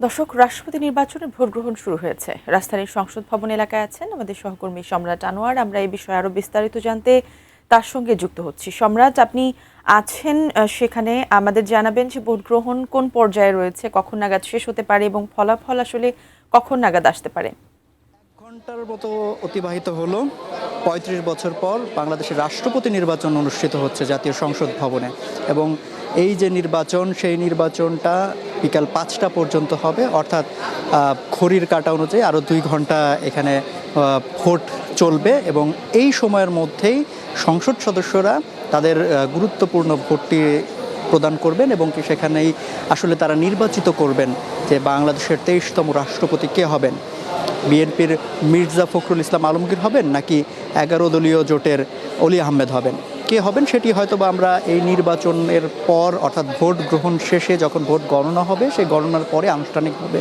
দর্শক, রাষ্ট্রপতি নির্বাচনে ভোট গ্রহণ শুরু হয়েছে। রাজধানীর সংসদ ভবন এলাকায় আছেন আমাদের সহকর্মী সম্রাট আনোয়ার। আমরা এই বিষয়ে আরো বিস্তারিত জানতে তার সঙ্গে যুক্ত হচ্ছি। সম্রাট, আপনি আছেন সেখানে, আমাদের জানাবেন যে ভোট গ্রহণ কোন পর্যায়ে রয়েছে, কখন নাগাদ শেষ হতে পারে এবং ফলাফল আসলে কখন নাগাদ আসতে পারে? ঘন্টার মতো অতিবাহিত হলো। ৩৫ বছর পর বাংলাদেশের রাষ্ট্রপতি নির্বাচন অনুষ্ঠিত হচ্ছে জাতীয় সংসদ ভবনে, এবং এই যে নির্বাচন, সেই নির্বাচনটা বিকাল ৫টা পর্যন্ত হবে, অর্থাৎ ঘড়ির কাঁটা অনুযায়ী আরও ২ ঘন্টা এখানে ভোট চলবে, এবং এই সময়ের মধ্যেই সংসদ সদস্যরা তাদের গুরুত্বপূর্ণ ভোটটি প্রদান করবেন, এবং কি সেখানেই আসলে তারা নির্বাচিত করবেন যে বাংলাদেশের ২৩তম রাষ্ট্রপতি কে হবেন। বিএনপির মির্জা ফখরুল ইসলাম আলমগীর হবেন, নাকি ১১ দলীয় জোটের অলি আহমেদ হবেন, কে হবেন সেটি হয়তো বা আমরা এই নির্বাচনের পর, অর্থাৎ ভোট গ্রহণ শেষে যখন ভোট গণনা হবে, সেই গণনার পরে আনুষ্ঠানিকভাবে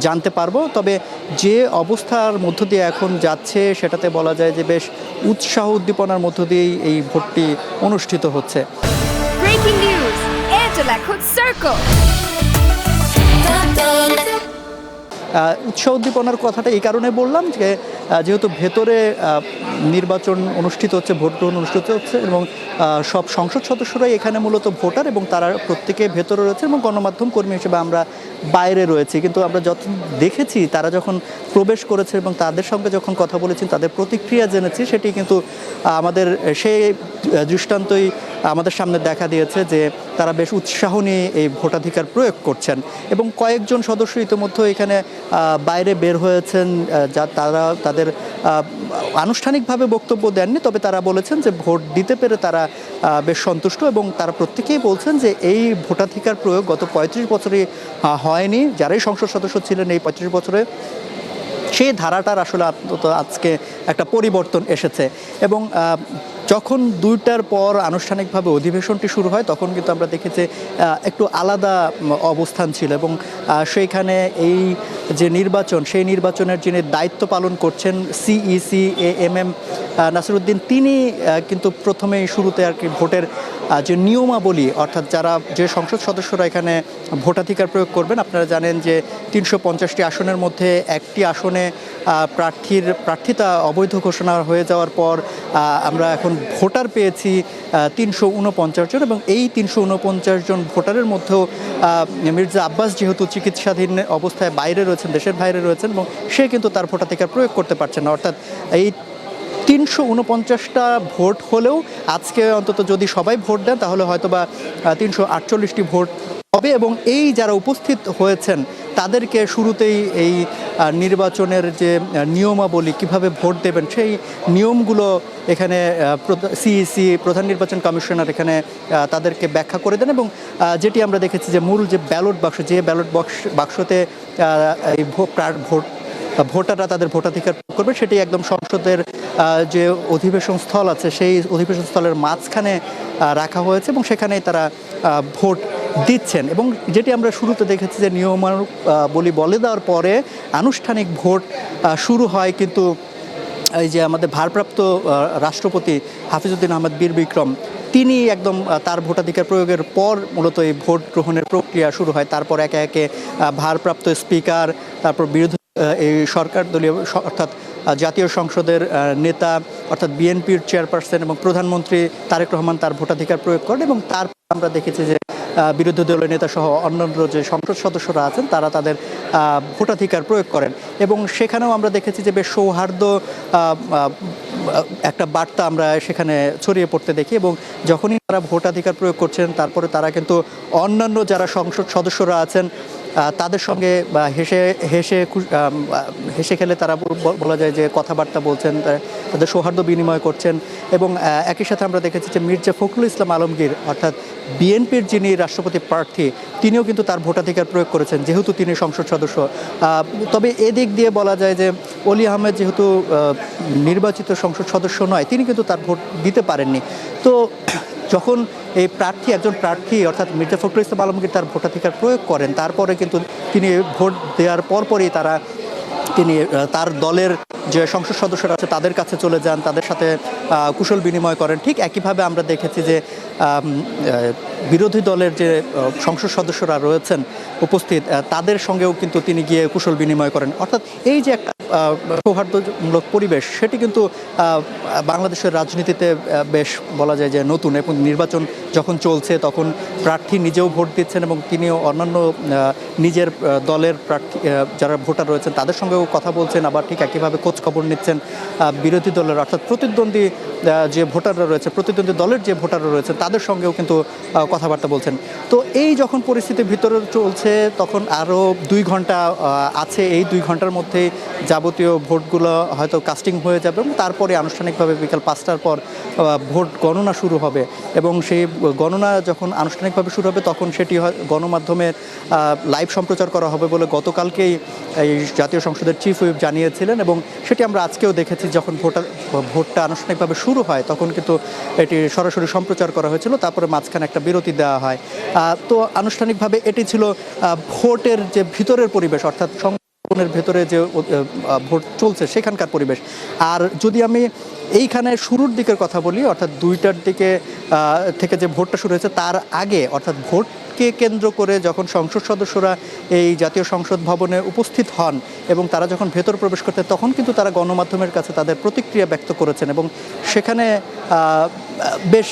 জানতে পারবো। তবে যে অবস্থার মধ্য দিয়ে এখন যাচ্ছে, সেটাতে বলা যায় যে বেশ উৎসাহ উদ্দীপনার মধ্য দিয়েই এই ভোটটি অনুষ্ঠিত হচ্ছে। Breaking news, Angela Cook Circle. উৎসাহ উদ্দীপনার কথাটা এই কারণে বললাম যে যেহেতু ভেতরে নির্বাচন অনুষ্ঠিত হচ্ছে, ভোট গ্রহণ অনুষ্ঠিত হচ্ছে, এবং সব সংসদ সদস্যরাই এখানে মূলত ভোটার, এবং তারা প্রত্যেকে ভেতরে রয়েছে, এবং গণমাধ্যম কর্মী হিসেবে আমরা বাইরে রয়েছি। কিন্তু আমরা যত দেখেছি, তারা যখন প্রবেশ করেছে এবং তাদের সঙ্গে যখন কথা বলেছি, তাদের প্রতিক্রিয়া জেনেছি, সেটি কিন্তু আমাদের সেই দৃষ্টান্তই আমাদের সামনে দেখা দিয়েছে যে তারা বেশ উৎসাহ নিয়ে এই ভোটাধিকার প্রয়োগ করছেন। এবং কয়েকজন সদস্য ইতিমধ্যে এখানে বাইরে বের হয়েছেন, যা তারা তাদের আনুষ্ঠানিকভাবে বক্তব্য দেননি, তবে তারা বলেছেন যে ভোট দিতে পেরে তারা বেশ সন্তুষ্ট, এবং তারা প্রত্যেকেই বলছেন যে এই ভোটাধিকার প্রয়োগ গত ৩৫ বছরে হয়নি। যারাই সংসদ সদস্য ছিলেন এই ৩৫ বছরে, সেই ধারাটার আসলে আজকে একটা পরিবর্তন এসেছে। এবং যখন ২টার পর আনুষ্ঠানিকভাবে অধিবেশনটি শুরু হয়, তখন কিন্তু আমরা দেখেছি একটু আলাদা অবস্থান ছিল, এবং সেইখানে এই যে নির্বাচন, সেই নির্বাচনের যিনি দায়িত্ব পালন করছেন সিইসি এম নাসিরউদ্দিন, তিনি কিন্তু প্রথমেই শুরুতে আর কি ভোটের যে নিয়মাবলী, অর্থাৎ যে সংসদ সদস্যরা এখানে ভোটাধিকার প্রয়োগ করবেন, আপনারা জানেন যে ৩৫০টি আসনের মধ্যে একটি আসনে প্রার্থিতা অবৈধ ঘোষণা হয়ে যাওয়ার পর আমরা এখন ভোটার পেয়েছি ৩৪৯ জন, এবং এই ৩৪৯ জন ভোটারের মধ্যেও মির্জা আব্বাস যেহেতু চিকিৎসাধীন অবস্থায় বাইরে রয়েছেন, দেশের বাইরে রয়েছেন, এবং সে কিন্তু তার ভোটাধিকার প্রয়োগ করতে পারছেন না। অর্থাৎ এই ৩৪৯টা ভোট হলেও আজকে অন্তত যদি সবাই ভোট দেন, তাহলে হয়তো বা ৩৪৮টি ভোট হবে, এবং এই যারা উপস্থিত হয়েছেন তাদেরকে শুরুতেই এই নির্বাচনের যে নিয়মাবলী, কিভাবে ভোট দেবেন, সেই নিয়মগুলো এখানে সিইসি প্রধান নির্বাচন কমিশনার এখানে তাদেরকে ব্যাখ্যা করে দেন। এবং যেটি আমরা দেখেছি যে মূল যে ব্যালট বাক্সতে এই ভোটাররা তাদের ভোটাধিকার করবে, সেটি একদম সংসদের যে অধিবেশন স্থল আছে, সেই অধিবেশন স্থলের মাঝখানে রাখা হয়েছে, এবং সেখানেই তারা ভোট দিচ্ছেন। এবং যেটি আমরা শুরুতে দেখেছি যে নিয়মাবলী বলে দেওয়ার পরে আনুষ্ঠানিক ভোট শুরু হয়, কিন্তু এই যে আমাদের ভারপ্রাপ্ত রাষ্ট্রপতি হাফিজউদ্দিন আহমেদ বীর বিক্রম, তিনি একদম তার ভোটাধিকার প্রয়োগের পর মূলত এই ভোট গ্রহণের প্রক্রিয়া শুরু হয়। তারপর একে একে ভারপ্রাপ্ত স্পিকার, তারপর বিরোধী এই সরকার দলীয় অর্থাৎ জাতীয় সংসদের নেতা অর্থাৎ বিএনপির চেয়ারপারসন এবং প্রধানমন্ত্রী তারেক রহমান তার ভোটাধিকার প্রয়োগ করেন, এবং তারপর আমরা দেখেছি যে বিরোধী দলীয় নেতা সহ অন্যান্য যে সংসদ সদস্যরা আছেন তারা তাদের ভোটাধিকার প্রয়োগ করেন। এবং সেখানেও আমরা দেখেছি যে বেশ সৌহার্দ্য একটা বার্তা আমরা সেখানে ছড়িয়ে পড়তে দেখি, এবং যখনই তারা ভোটাধিকার প্রয়োগ করছেন, তারপরে তারা কিন্তু অন্যান্য যারা সংসদ সদস্যরা আছেন তাদের সঙ্গে হেসে খেলে তারা বলা যায় যে কথাবার্তা বলছেন, তাদের সৌহার্দ্য বিনিময় করছেন। এবং একই সাথে আমরা দেখেছি যে মির্জা ফখরুল ইসলাম আলমগীর, অর্থাৎ বিএনপির যিনি রাষ্ট্রপতি প্রার্থী, তিনিও কিন্তু তার ভোটাধিকার প্রয়োগ করেছেন, যেহেতু তিনি সংসদ সদস্য। তবে এদিক দিয়ে বলা যায় যে অলি আহমেদ যেহেতু নির্বাচিত সংসদ সদস্য নয়, তিনি কিন্তু তার ভোট দিতে পারেননি। তো যখন এই একজন প্রার্থী অর্থাৎ মির্জা ফখরুল ইসলাম আলমগীর তার ভোটাধিকার প্রয়োগ করেন, তারপরে কিন্তু তিনি ভোট দেওয়ার পরপরই তারা তিনি তার দলের যে সংসদ সদস্যরা আছে তাদের কাছে চলে যান, তাদের সাথে কুশল বিনিময় করেন। ঠিক একইভাবে আমরা দেখেছি যে বিরোধী দলের যে সংসদ সদস্যরা রয়েছেন উপস্থিত, তাদের সঙ্গেও কিন্তু তিনি গিয়ে কুশল বিনিময় করেন। অর্থাৎ এই যে একটা সৌহার্দ্যমূলক পরিবেশ, সেটি কিন্তু বাংলাদেশের রাজনীতিতে বেশ বলা যায় যে নতুন। এবং নির্বাচন যখন চলছে তখন প্রার্থী নিজেও ভোট দিচ্ছেন এবং তিনিও অন্যান্য নিজের দলের প্রার্থী যারা ভোটার রয়েছেন তাদের সঙ্গেও কথা বলছেন, আবার ঠিক একইভাবে খোঁজ খবর নিচ্ছেন বিরোধী দলের অর্থাৎ প্রতিদ্বন্দ্বী যে ভোটাররা রয়েছে, প্রতিদ্বন্দ্বী দলের যে ভোটাররা রয়েছে তাদের সঙ্গেও কিন্তু কথাবার্তা বলছেন। তো এই যখন পরিস্থিতি ভিতরে চলছে তখন আরও 2 ঘন্টা আছে। এই 2 ঘন্টার মধ্যে যাবতীয় ভোটগুলো হয়তো কাস্টিং হয়ে যাবে এবং তারপরে আনুষ্ঠানিকভাবে বিকাল 5টার পর ভোট গণনা শুরু হবে। এবং সেই গণনা যখন আনুষ্ঠানিকভাবে শুরু হবে তখন সেটি গণমাধ্যমে লাইভ সম্প্রচার করা হবে বলে গতকালকেই এই জাতীয় সংসদের চিফ হুইপ জানিয়েছিলেন। এবং সেটি আমরা আজকেও দেখেছি, যখন ভোটটা আনুষ্ঠানিকভাবে শুরু হয় তখন কিন্তু এটি সরাসরি সম্প্রচার করা হয়েছিল, তারপরে মাঝখানে একটা বিরতি দেওয়া হয়। তো আনুষ্ঠানিকভাবে এটি ছিল ভোটের যে ভিতরের পরিবেশ, অর্থাৎ সংসদের ভেতরে যে ভোট চলছে সেখানকার পরিবেশ। আর যদি আমি এইখানে শুরুর দিকের কথা বলি, অর্থাৎ 2টার দিকে থেকে যে ভোটটা শুরু হয়েছে তার আগে, অর্থাৎ ভোটকে কেন্দ্র করে যখন সংসদ সদস্যরা এই জাতীয় সংসদ ভবনে উপস্থিত হন এবং তারা যখন ভেতর প্রবেশ করতে, তখন কিন্তু তারা গণমাধ্যমের কাছে তাদের প্রতিক্রিয়া ব্যক্ত করেছেন। এবং সেখানে বেশ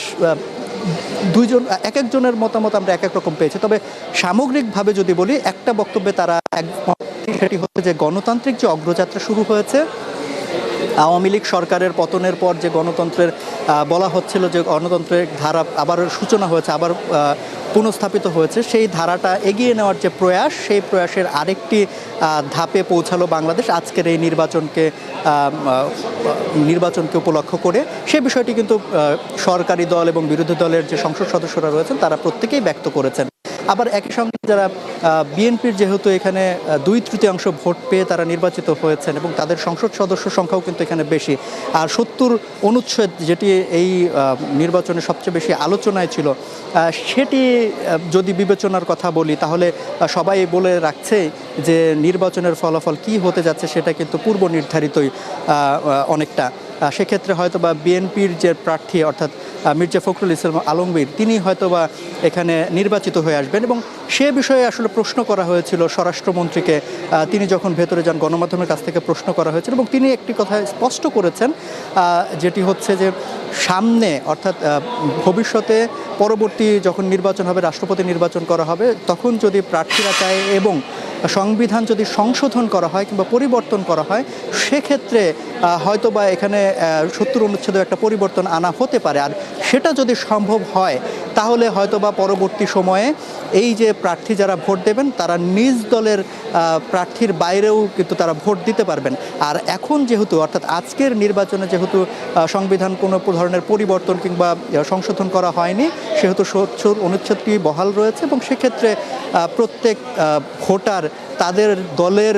এক একজনের মতামত আমরা এক এক রকম পেয়েছি। তবে সামগ্রিকভাবে যদি বলি, একটা বক্তব্যে তারা সেটি হচ্ছে যে গণতান্ত্রিক যে অগ্রযাত্রা শুরু হয়েছে, আওয়ামী লীগ সরকারের পতনের পর যে গণতন্ত্রের বলা হচ্ছিল যে গণতন্ত্রের ধারা আবার সূচনা হয়েছে, আবার পুনঃস্থাপিত হয়েছে, সেই ধারাটা এগিয়ে নেওয়ার যে প্রয়াস, সেই প্রয়াসের আরেকটি ধাপে পৌঁছালো বাংলাদেশ আজকের এই নির্বাচনকে উপলক্ষ করে। সেই বিষয়টি কিন্তু সরকারি দল এবং বিরোধী দলের যে সংসদ সদস্যরা রয়েছেন তারা প্রত্যেকেই ব্যক্ত করেছেন। আবার একই সঙ্গে যারা বিএনপির যেহেতু এখানে 2/3 ভোট পেয়ে তারা নির্বাচিত হয়েছেন এবং তাদের সংসদ সদস্য সংখ্যাও কিন্তু এখানে বেশি, আর 70 অনুচ্ছেদ যেটি এই নির্বাচনে সবচেয়ে বেশি আলোচনায় ছিল, সেটি যদি বিবেচনার কথা বলি তাহলে সবাই বলে রাখছে যে নির্বাচনের ফলাফল কি হতে যাচ্ছে সেটা কিন্তু পূর্ব নির্ধারিতই অনেকটা। সেক্ষেত্রে হয়তো বা বিএনপির যে প্রার্থী অর্থাৎ মির্জা ফখরুল ইসলাম আলমগীর, তিনি হয়তোবা এখানে নির্বাচিত হয়ে আসবেন। এবং সে বিষয়ে আসলে প্রশ্ন করা হয়েছিল স্বরাষ্ট্রমন্ত্রীকে, তিনি যখন ভেতরে যান গণমাধ্যমের কাছ থেকে প্রশ্ন করা হয়েছিল এবং তিনি একটি কথা স্পষ্ট করেছেন, যেটি হচ্ছে যে সামনে অর্থাৎ ভবিষ্যতে পরবর্তী যখন নির্বাচন হবে, রাষ্ট্রপতি নির্বাচন করা হবে, তখন যদি প্রার্থীরা চায় এবং সংবিধান যদি সংশোধন করা হয় কিংবা পরিবর্তন করা হয়, সেক্ষেত্রে হয়তোবা এখানে 70 অনুচ্ছেদে একটা পরিবর্তন আনা হতে পারে। আর সেটা যদি সম্ভব হয় তাহলে হয়তোবা পরবর্তী সময়ে এই যে প্রার্থী যারা ভোট দেবেন তারা নিজ দলের প্রার্থীর বাইরেও কিন্তু তারা ভোট দিতে পারবেন। আর এখন যেহেতু অর্থাৎ আজকের নির্বাচনে যেহেতু সংবিধান কোনো ধরনের পরিবর্তন কিংবা সংশোধন করা হয়নি, সেহেতু 70 অনুচ্ছেদটি বহাল রয়েছে এবং সেক্ষেত্রে প্রত্যেক ভোটার তাদের দলের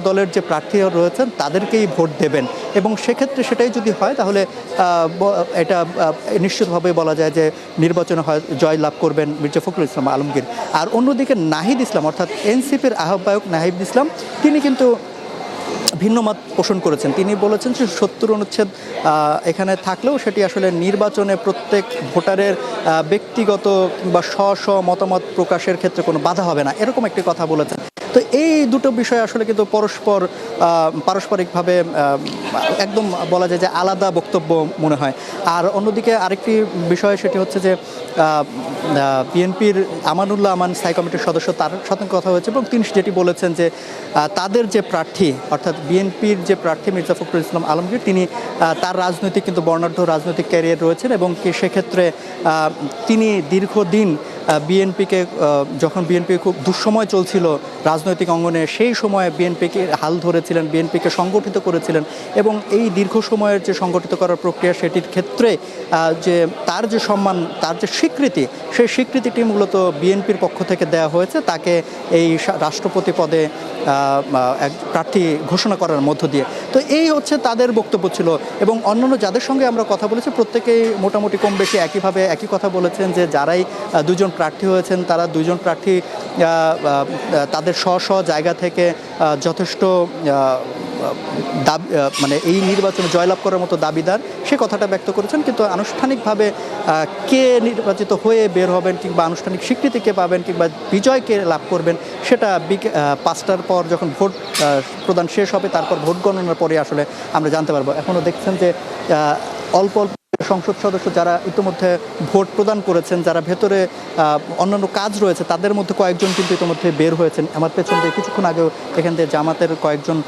দলের যে প্রার্থীরা রয়েছেন তাদেরকেই ভোট দেবেন। এবং সেক্ষেত্রে সেটাই যদি হয় তাহলে এটা নিশ্চিতভাবে বলা যায় যে নির্বাচনে হয় জয় লাভ করবেন মির্জা ফখরুল ইসলাম আলমগীর। আর অন্যদিকে নাহিদ ইসলাম অর্থাৎ এনসিপির আহ্বায়ক নাহিদ ইসলাম, তিনি কিন্তু ভিন্ন মত পোষণ করেছেন। তিনি বলেছেন যে 70 অনুচ্ছেদ এখানে থাকলেও সেটি আসলে নির্বাচনে প্রত্যেক ভোটারের ব্যক্তিগত কিংবা স্ব মতামত প্রকাশের ক্ষেত্রে কোনো বাধা হবে না, এরকম একটি কথা বলেছেন। তো এই দুটো বিষয় আসলে কিন্তু পারস্পরিকভাবে একদম বলা যায় যে আলাদা বক্তব্য মনে হয়। আর অন্যদিকে আরেকটি বিষয় সেটি হচ্ছে যে বিএনপির আমানুল্লাহ আমান স্থায়ী কমিটির সদস্য, তার সাথে কথা হয়েছে এবং তিনি যেটি বলেছেন যে তাদের যে প্রার্থী অর্থাৎ বিএনপির যে প্রার্থী মির্জা ফখরুল ইসলাম আলমগীর, তিনি তার রাজনৈতিক কিন্তু বর্ণাঢ্য রাজনৈতিক ক্যারিয়ার রয়েছেন এবং সেক্ষেত্রে তিনি দীর্ঘদিন বিএনপিকে, যখন বিএনপি খুব দুঃসময় চলছিল রাজনৈতিক অঙ্গনে, সেই সময়ে বিএনপিকে হাল ধরেছিলেন, বিএনপিকে সংগঠিত করেছিলেন এবং এই দীর্ঘ সময়ের যে সংগঠিত করার প্রক্রিয়া সেটির ক্ষেত্রে যে তার যে সম্মান, তার যে স্বীকৃতি, সেই স্বীকৃতিটি মূলত বিএনপির পক্ষ থেকে দেওয়া হয়েছে তাকে এই রাষ্ট্রপতি পদে এক প্রার্থী ঘোষণা করার মধ্য দিয়ে। তো এই হচ্ছে তাদের বক্তব্য ছিল। এবং অন্যান্য যাদের সঙ্গে আমরা কথা বলেছি প্রত্যেকেই মোটামুটি কম বেশি একই কথা বলেছেন যে যারাই 2 জন প্রার্থী হয়েছেন তারা 2 জন প্রার্থী তাদের স্ব জায়গা থেকে যথেষ্ট মানে এই নির্বাচনে জয়লাভ করার মতো দাবিদার সে কথাটা ব্যক্ত করেছেন, কিন্তু আনুষ্ঠানিকভাবে কে নির্বাচিত হয়ে বের হবেন কিংবা আনুষ্ঠানিক স্বীকৃতি কে পাবেন কিংবা বিজয় কে লাভ করবেন সেটা 5টার পর যখন ভোট প্রদান শেষ হবে তারপর ভোট গণনার পরে আসলে আমরা জানতে পারবো। এখনও দেখছেন যে অল্প অল্প সংসদ সদস্য যারা ইতিমধ্যে ভোট প্রদান করেছেন, যারা ভেতরে অন্যান্য কাজ রয়েছে তাদের মধ্যে কয়েকজন কিন্তু ইতিমধ্যে বের হয়েছেন। আমার পেছন দিয়ে কিছুক্ষণ আগেও এখান থেকে জামাতের কয়েকজন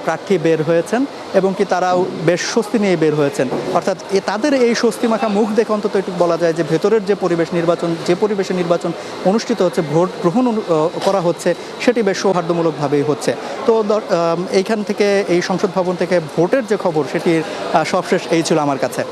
প্রার্থী বের হয়েছেন এবং কি তারাও বেশ স্বস্তি নিয়ে বের হয়েছেন। অর্থাৎ তাদের এই স্বস্তি মাখা মুখ দেখে অন্তত একটু বলা যায় যে ভেতরের যে পরিবেশ, যে পরিবেশে নির্বাচন অনুষ্ঠিত হচ্ছে, ভোট গ্রহণ করা হচ্ছে সেটি বেশ সৌহার্দ্যমূলকভাবেই হচ্ছে। তো এইখান থেকে এই সংসদ ভবন থেকে ভোটের যে খবর সেটির সবশেষ এই ছিল আমার কাছে।